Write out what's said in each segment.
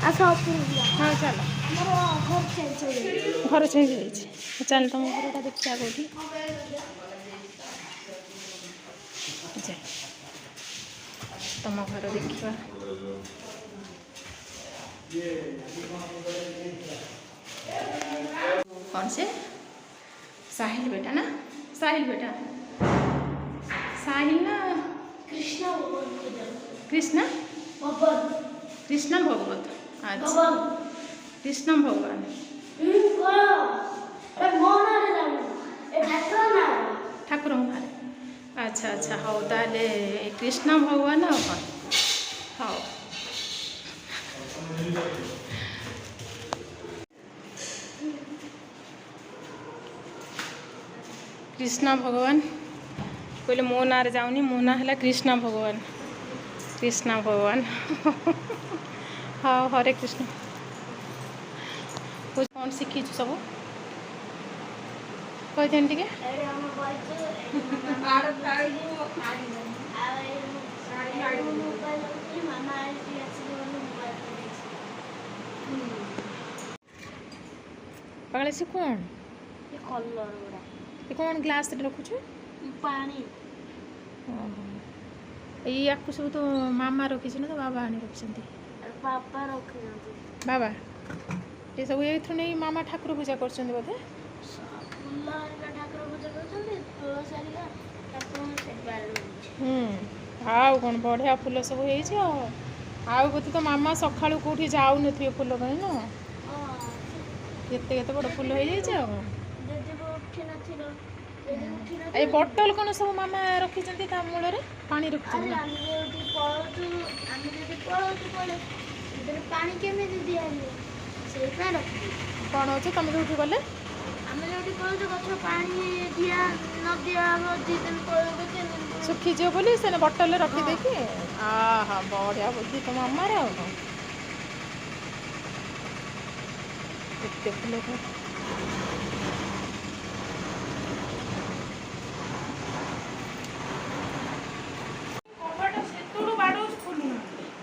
हाँ चल घर चेंज हो चल तुम घरटा देखा कौटी तुम घर देखा कौन से साहिल बेटा ना साहिल बेटा साहिल ना कृष्णा कृष्णा भगवत अच्छा कृष्ण भगवान ठाकुर अच्छा अच्छा हाँ ताले कृष्ण भगवान हाँ कृष्ण भगवान कहले मो ना जाऊनी मो ना है कृष्ण भगवान हाँ हरे कृष्ण कौन शिखी सब कहते टे पागल से कौन कौन ग्लास रखुच पानी या सब तो मामा रखी ना तो बाबा आनी रखी पापा रखी बाबा ये सब ये नहीं मामा ठाकुर पूजा कर बोधे ठाकुर पूजा आउ कौन बढ़िया फूल सब आउ बोते तो मामा सका कौटी जाऊ न फूल कहीं ना केते बड़ फूल हो जाए ये बटल कौन सब मामा रखी मूल पानी रखी कौन हो तुम जो गले सुखीज बोली से बटल रखीदे कि हाँ बढ़िया बुद्धि तुम मामार केते फूल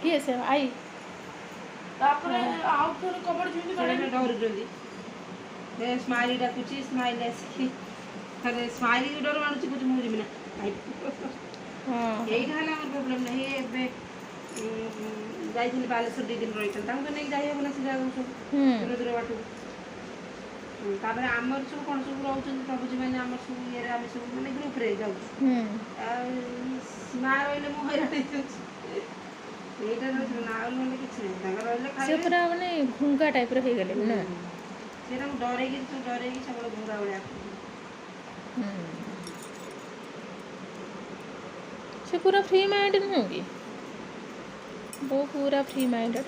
किए से आई स्माइली डाकुची स्माइली आसिकी अरे स्माइली डर मानुची कुछ मुझे बिना यही है प्रोब्लेम नहीं है जाइए बालेश्वर 2 दिन रही तो नहीं जाइए ना से जगह सब दूर दूर बाटू तापर आमर सब कौन सब रोचन प्रभुजी मैंने आम सब ये आम सब मैंने ग्रुप रे जाऊ माँ रही मु हईराण से पूरा माने घुंगा टाइप रो हो गले ना सेरा डरे सब घुंगा भाया से पूरा फ्री माइंड नुह कि वो पूरा फ्री माइंडेड